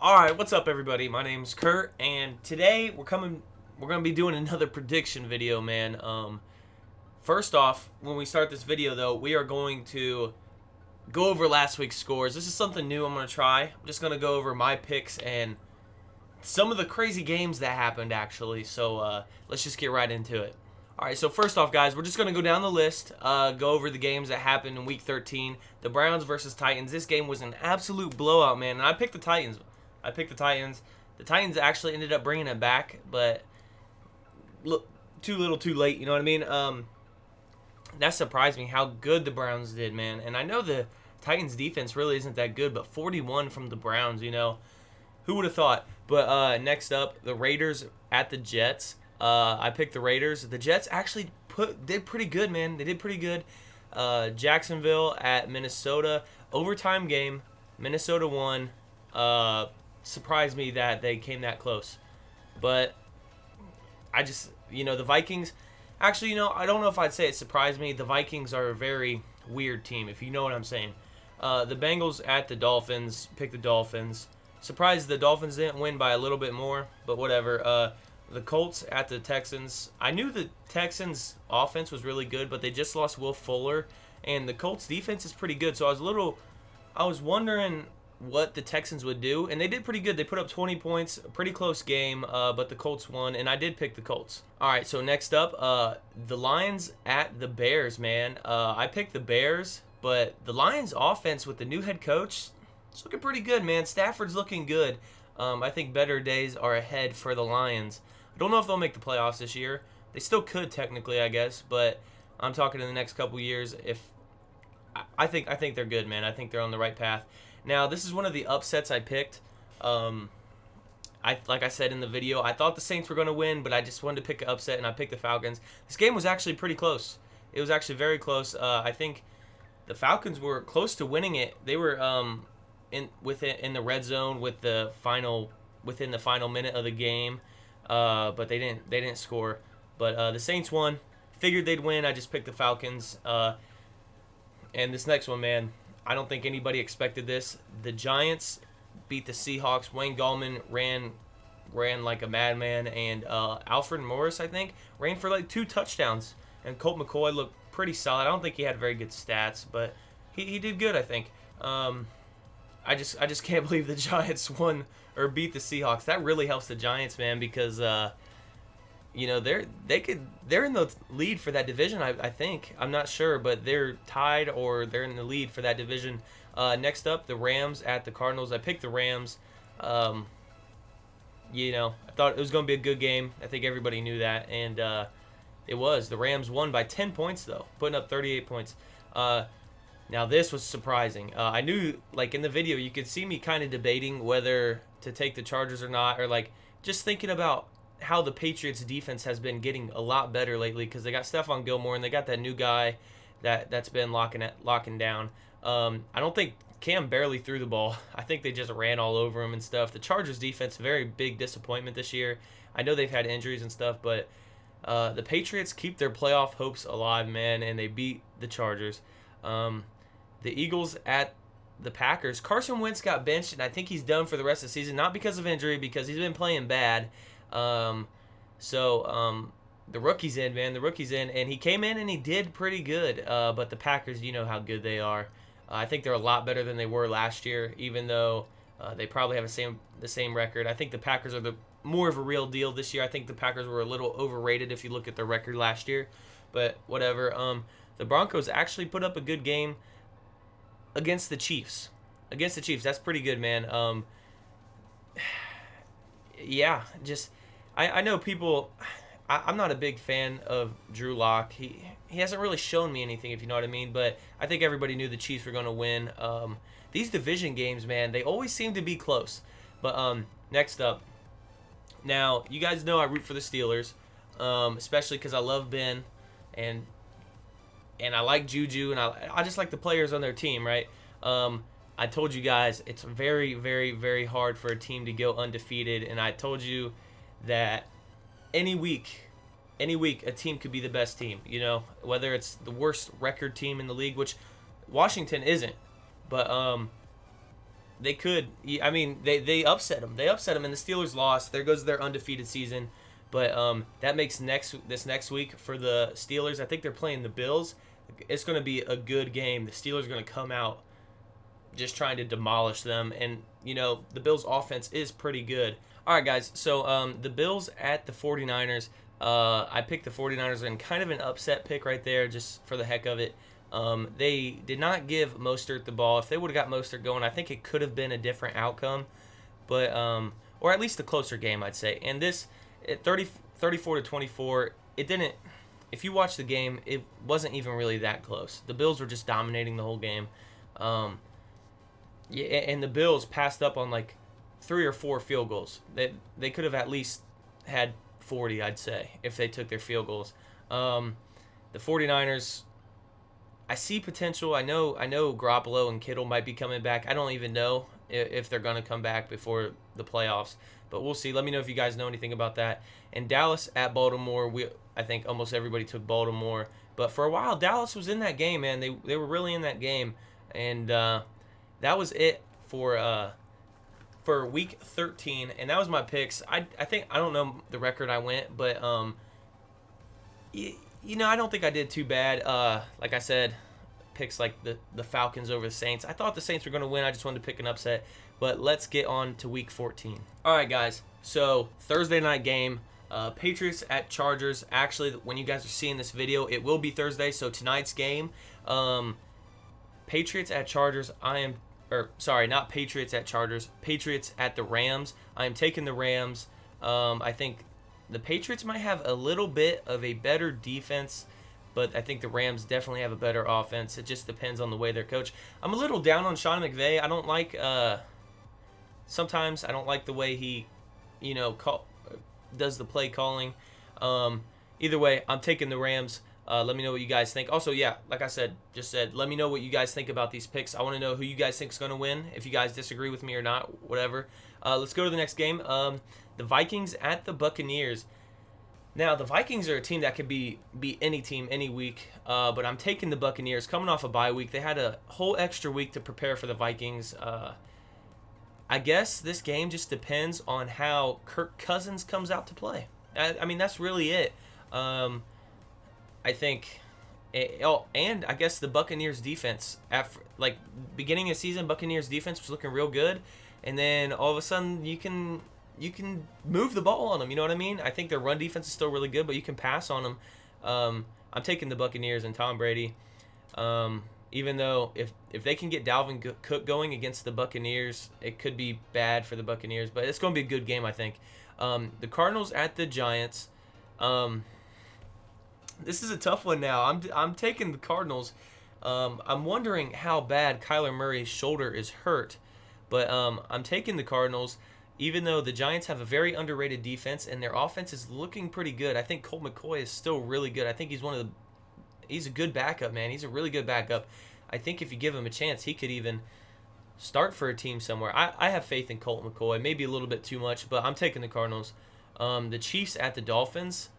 All right, what's up, everybody? My name's Kurt, and today we're gonna be doing another prediction video, man. First off, when we start this video, though, we are going to go over last week's scores. This is something new I'm gonna try. I'm just gonna go over my picks and some of the crazy games that happened, actually. So let's just get right into it. All right, so first off, guys, we're just going to go down the list, go over the games that happened in Week 13. The Browns versus Titans. This game was an absolute blowout, man, and I picked the Titans. The Titans actually ended up bringing it back, but too little too late, you know what I mean? That surprised me how good the Browns did, man. And I know the Titans defense really isn't that good, but 41 from the Browns, who would have thought? But next up, the Raiders at the Jets. I picked the Raiders. The Jets actually did pretty good, man. They did pretty good. Jacksonville at Minnesota. Overtime game. Minnesota won. Surprised me that they came that close. But I just, the Vikings. Actually, I don't know if I'd say it surprised me. The Vikings are a very weird team, if you know what I'm saying. The Bengals at the Dolphins. Picked the Dolphins. Surprised the Dolphins didn't win by a little bit more, but whatever. The Colts at the Texans. I knew the Texans' offense was really good, but they just lost Will Fuller, and the Colts' defense is pretty good. So I was wondering what the Texans would do, and they did pretty good. They put up 20 points, a pretty close game, but the Colts won, and I did pick the Colts. All right, so next up, the Lions at the Bears, man. I picked the Bears, but the Lions' offense with the new head coach, it's looking pretty good, man. Stafford's looking good. I think better days are ahead for the Lions. I don't know if they'll make the playoffs this year. They still could technically, I guess, but I'm talking in the next couple years. If I think they're good, man. I think they're on the right path. Now, this is one of the upsets I picked. Like I said in the video, I thought the Saints were going to win, but I just wanted to pick an upset, and I picked the Falcons. This game was actually pretty close. It was actually very close. I think the Falcons were close to winning it. They were in the red zone within the final minute of the game. But they didn't score. But the Saints won. Figured they'd win. I just picked the Falcons. And this next one, man, I don't think anybody expected this. The Giants beat the Seahawks. Wayne Gallman ran like a madman, and Alfred Morris, I think, ran for like 2 touchdowns. And Colt McCoy looked pretty solid. I don't think he had very good stats, but he did good, I think. I just can't believe the Giants won or beat the Seahawks. That really helps the Giants, man, because they're in the lead for that division. I think, I'm not sure, but they're tied or they're in the lead for that division. Next up, the Rams at the Cardinals. I picked the Rams. I thought it was going to be a good game. I think everybody knew that, and it was. The Rams won by 10 points though, putting up 38 points. Now, this was surprising. I knew, like, in the video, you could see me kind of debating whether to take the Chargers or not, or, like, just thinking about how the Patriots' defense has been getting a lot better lately because they got Stephon Gilmore, and they got that new guy that's been locking down. I don't think Cam barely threw the ball. I think they just ran all over him and stuff. The Chargers' defense, very big disappointment this year. I know they've had injuries and stuff, but the Patriots keep their playoff hopes alive, man, and they beat the Chargers. The Eagles at the Packers. Carson Wentz got benched, and I think he's done for the rest of the season. Not because of injury, because he's been playing bad. The rookie's in, man. The rookie's in, and he came in and he did pretty good. But the Packers, you know how good they are. I think they're a lot better than they were last year, even though they probably have the same record. I think the Packers are more of a real deal this year. I think the Packers were a little overrated if you look at their record last year. But whatever. The Broncos actually put up a good game against the Chiefs. That's pretty good, man. Yeah, just I know people. I'm not a big fan of Drew Lock. He hasn't really shown me anything, if you know what I mean. But I think everybody knew the Chiefs were going to win. These division games, man, they always seem to be close. But next up, now you guys know I root for the Steelers, especially because I love Ben and I like Juju, and I just like the players on their team, right? I told you guys it's very, very, very hard for a team to go undefeated, and I told you that any week a team could be the best team, whether it's the worst record team in the league, which Washington isn't. But they could. I mean, they upset them. They upset them, and the Steelers lost. There goes their undefeated season. But that makes this next week for the Steelers. I think they're playing the Bills. It's going to be a good game. The Steelers are going to come out just trying to demolish them, and the Bills' offense is pretty good. All right, guys. So the Bills at the 49ers. I picked the 49ers in kind of an upset pick right there, just for the heck of it. They did not give Mostert the ball. If they would have got Mostert going, I think it could have been a different outcome, but or at least a closer game, I'd say. And this, at 34-24, it didn't. If you watch the game, it wasn't even really that close. The Bills were just dominating the whole game. Yeah, and the Bills passed up on like 3 or 4 field goals. They could have at least had 40, I'd say, if they took their field goals. The 49ers, I see potential. I know Garoppolo and Kittle might be coming back. I don't even know if they're going to come back before the playoffs, but we'll see. Let me know if you guys know anything about that. And Dallas at Baltimore, I think almost everybody took Baltimore, but for a while Dallas was in that game, man. They were really in that game, and that was it for week 13, and that was my picks. I think, I don't know the record I went, but I don't think I did too bad. Like I said, picks like the Falcons over the Saints. I thought the Saints were going to win. I just wanted to pick an upset. But let's get on to week 14. All right, guys. So Thursday night game, Patriots at Chargers. Actually, when you guys are seeing this video, it will be Thursday. So tonight's game, Patriots at Chargers. Not Patriots at Chargers. Patriots at the Rams. I am taking the Rams. I think the Patriots might have a little bit of a better defense, but I think the Rams definitely have a better offense. It just depends on the way they're coached. I'm a little down on Sean McVay. I don't like. Sometimes I don't like the way he, does the play calling. Either way, I'm taking the Rams. Let me know what you guys think. Also, yeah, like I said, let me know what you guys think about these picks. I want to know who you guys think is going to win. If you guys disagree with me or not, whatever. Let's go to the next game. The Vikings at the Buccaneers. Now, the Vikings are a team that could beat any team any week, but I'm taking the Buccaneers. Coming off a bye week, they had a whole extra week to prepare for the Vikings. I guess this game just depends on how Kirk Cousins comes out to play. I mean, that's really it. I think, and I guess the Buccaneers defense, after beginning of season, Buccaneers defense was looking real good, and then all of a sudden you can move the ball on them. You know what I mean? I think their run defense is still really good, but you can pass on them. I'm taking the Buccaneers and Tom Brady. Even though if they can get Dalvin Cook going against the Buccaneers, it could be bad for the Buccaneers, but it's going to be a good game, I think. The Cardinals at the Giants. This is a tough one now. I'm taking the Cardinals. I'm wondering how bad Kyler Murray's shoulder is hurt, but I'm taking the Cardinals, even though the Giants have a very underrated defense and their offense is looking pretty good. I think Colt McCoy is still really good. I think he's a good backup, man. He's a really good backup. I think if you give him a chance, he could even start for a team somewhere. I have faith in Colt McCoy. Maybe a little bit too much, but I'm taking the Cardinals. The Chiefs at the Dolphins.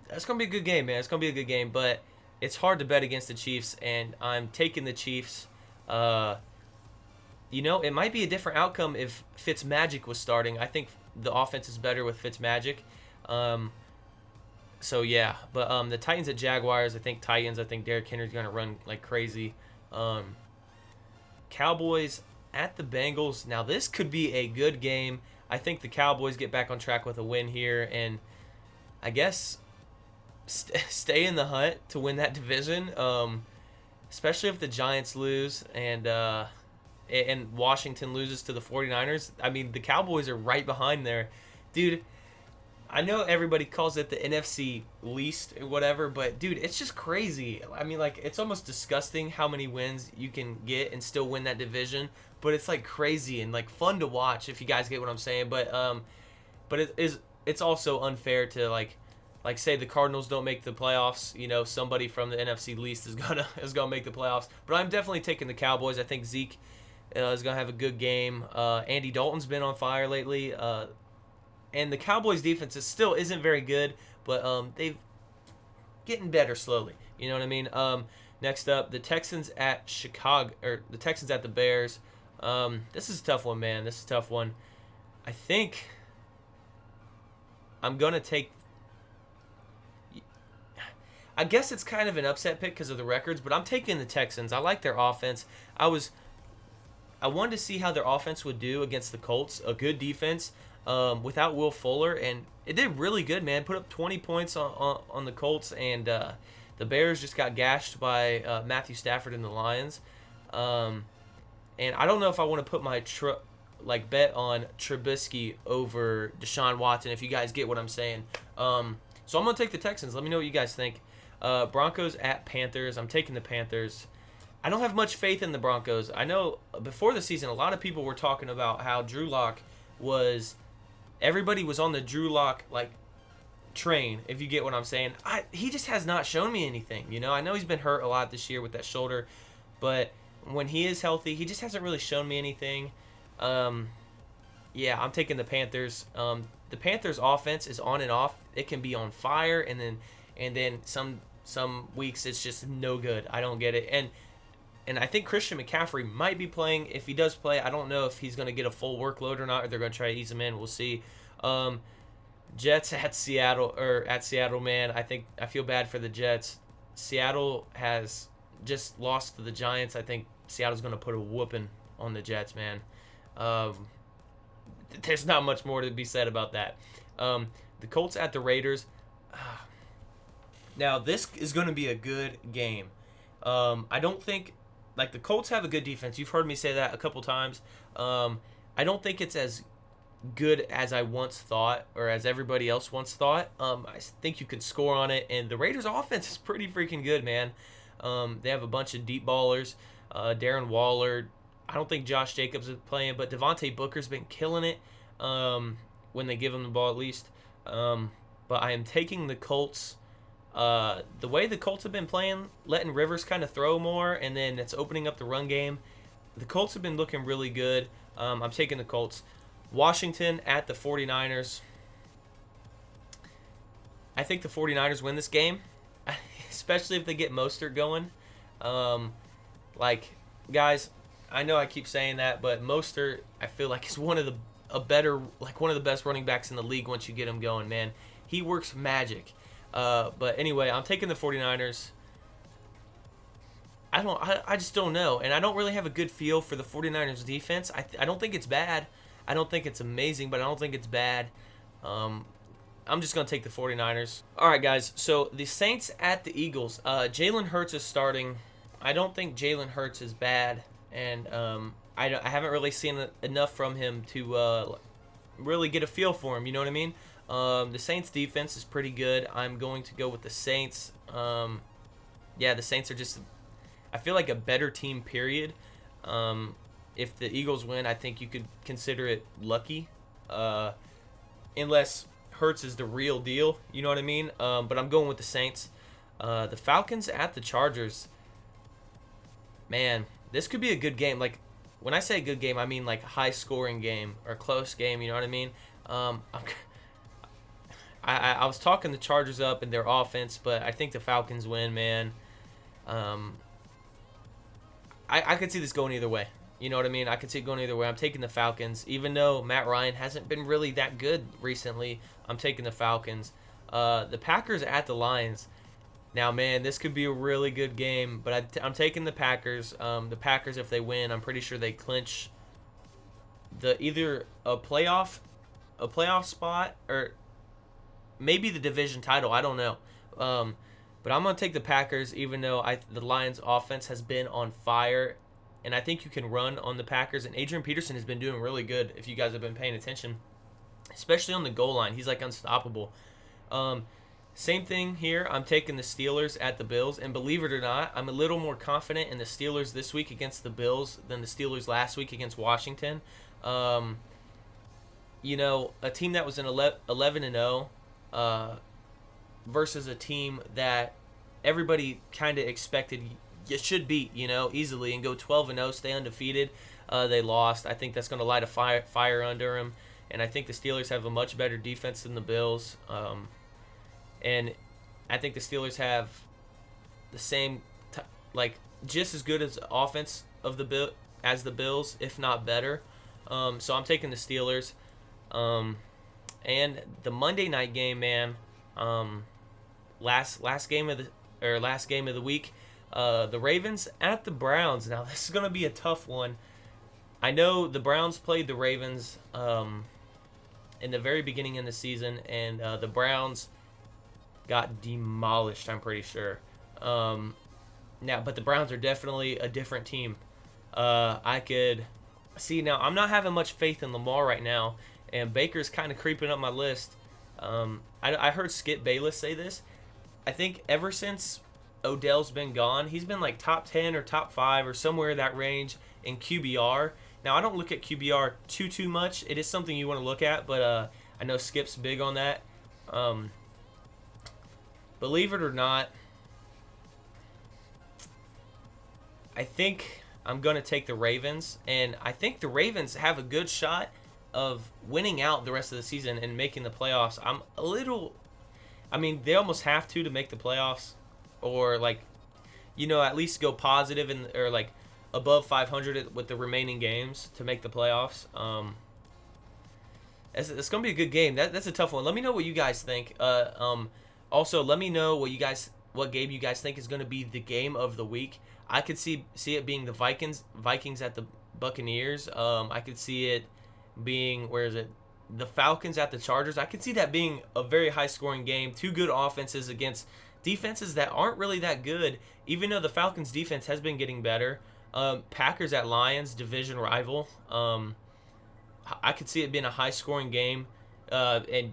That's going to be a good game, man. It's going to be a good game, but it's hard to bet against the Chiefs, and I'm taking the Chiefs. It might be a different outcome if Fitzmagic was starting. I think the offense is better with Fitzmagic. So, yeah. But the Titans at Jaguars, I think Derrick Henry's going to run like crazy. Cowboys at the Bengals. Now, this could be a good game. I think the Cowboys get back on track with a win here, and I guess stay in the hunt to win that division, especially if the Giants lose and Washington loses to the 49ers. I mean, the Cowboys are right behind there. Dude, I know everybody calls it the NFC least or whatever, but, dude, it's just crazy. I mean, it's almost disgusting how many wins you can get and still win that division, but it's, crazy and, fun to watch, if you guys get what I'm saying. But it's also unfair to, say the Cardinals don't make the playoffs, somebody from the NFC least is gonna make the playoffs. But I'm definitely taking the Cowboys. I think Zeke is gonna have a good game. Andy Dalton's been on fire lately, and the Cowboys defense still isn't very good, but they've getting better slowly. You know what I mean? Next up, the Texans at Chicago, or the Texans at the Bears. This is a tough one, man. This is a tough one. I think I'm going to take... I guess it's kind of an upset pick because of the records, but I'm taking the Texans. I like their offense. I wanted to see how their offense would do against the Colts. A good defense without Will Fuller, and it did really good, man. Put up 20 points on the Colts, and the Bears just got gashed by Matthew Stafford and the Lions. And I don't know if I want to put my bet on Trubisky over Deshaun Watson, if you guys get what I'm saying. So I'm going to take the Texans. Let me know what you guys think. Broncos at Panthers. I'm taking the Panthers. I don't have much faith in the Broncos. I know before the season, a lot of people were talking about how Drew Lock everybody was on the Drew Lock train, if you get what I'm saying. He just has not shown me anything. I know he's been hurt a lot this year with that shoulder, but when he is healthy, he just hasn't really shown me anything. Yeah, I'm taking the Panthers. The Panthers offense is on and off. It can be on fire, and then some weeks it's just no good. I don't get it. And I think Christian McCaffrey might be playing. If he does play, I don't know if he's going to get a full workload or not, or they're going to try to ease him in. We'll see. Jets at Seattle, man. I feel bad for the Jets. Seattle has just lost to the Giants. I think Seattle's going to put a whooping on the Jets, man. There's not much more to be said about that. The Colts at the Raiders. Now, this is going to be a good game. I don't think, the Colts have a good defense. You've heard me say that a couple times. I don't think it's as good as I once thought, or as everybody else once thought. I think you could score on it, and the Raiders' offense is pretty freaking good, man. They have a bunch of deep ballers. Darren Waller. I don't think Josh Jacobs is playing, but Devontae Booker's been killing it when they give him the ball, at least. But I am taking the Colts. The way the Colts have been playing, letting Rivers kind of throw more, and then it's opening up the run game. The Colts have been looking really good. I'm taking the Colts. Washington at the 49ers. I think the 49ers win this game, especially if they get Mostert going. Guys, I know I keep saying that, but Mostert, I feel like is one of the best running backs in the league once you get him going, man. He works magic. But anyway, I'm taking the 49ers. I just don't know, and I don't really have a good feel for the 49ers defense. I don't think it's bad. I don't think it's amazing, but I don't think it's bad. I'm just going to take the 49ers. All right, guys, so the Saints at the Eagles. Jalen Hurts is starting. I don't think Jalen Hurts is bad, and I haven't really seen enough from him to really get a feel for him, you know what I mean? The Saints defense is pretty good. I'm going to go with the Saints. The Saints are just, I feel like, a better team, period. If the Eagles win, I think you could consider it lucky, unless Hurts is the real deal, you know what I mean? But I'm going with the Saints. The Falcons at the Chargers. Man, this could be a good game. When I say a good game, I mean high-scoring game or close game, you know what I mean? I was talking the Chargers up and their offense, but I think the Falcons win, man. I could see this going either way. You know what I mean? I could see it going either way. I'm taking the Falcons. Even though Matt Ryan hasn't been really that good recently, I'm taking the Falcons. The Packers at the Lions. Now, man, this could be a really good game, but I'm taking the Packers. The Packers, if they win, I'm pretty sure they clinch either a playoff spot, or maybe the division title. I don't know. But I'm going to take the Packers, even though the Lions' offense has been on fire. And I think you can run on the Packers. And Adrian Peterson has been doing really good, if you guys have been paying attention. Especially on the goal line. He's unstoppable. Same thing here. I'm taking the Steelers at the Bills. And believe it or not, I'm a little more confident in the Steelers this week against the Bills than the Steelers last week against Washington. A team that was an 11-0 versus a team that everybody kind of expected you should beat, easily, and go 12-0, stay undefeated. They lost. I think that's going to light a fire under them. And I think the Steelers have a much better defense than the Bills. And I think the Steelers have the same, just as good as offense of the as the Bills, if not better. So I'm taking the Steelers. And the Monday night game, man. Last game of the week. The Ravens at the Browns. Now this is gonna be a tough one. I know the Browns played the Ravens in the very beginning of the season, and the Browns got demolished, I'm pretty sure. But the Browns are definitely a different team. I could see now. I'm not having much faith in Lamar right now, and Baker's kind of creeping up my list. I heard Skip Bayless say this. I think ever since Odell's been gone, he's been like top 10 or top 5 or somewhere in that range in QBR. Now, I don't look at QBR too much. It is something you want to look at, but I know Skip's big on that. Believe it or not, I think I'm going to take the Ravens, and I think the Ravens have a good shot of winning out the rest of the season and making the playoffs. They almost have to make the playoffs, or at least go positive or above 500 with the remaining games to make the playoffs. It's going to be a good game. That's a tough one. Let me know what you guys think. Also, let me know what game you guys think is going to be the game of the week. I could see it being the Vikings at the Buccaneers. I could see it being, the Falcons at the Chargers. I could see that being a very high-scoring game. Two good offenses against defenses that aren't really that good, even though the Falcons' defense has been getting better. Packers at Lions, division rival. I could see it being a high-scoring game. And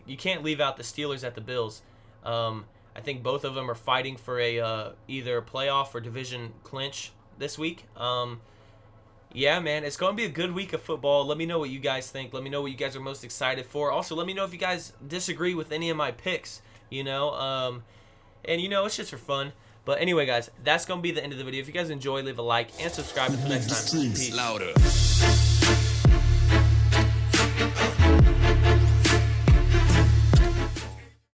you can't leave out the Steelers at the Bills. I think both of them are fighting for either a playoff or division clinch this week. Yeah, man, it's going to be a good week of football. Let me know what you guys think. Let me know what you guys are most excited for. Also, let me know if you guys disagree with any of my picks, and it's just for fun. But anyway, guys, that's going to be the end of the video. If you guys enjoy, leave a like and subscribe. Until next time. Peace.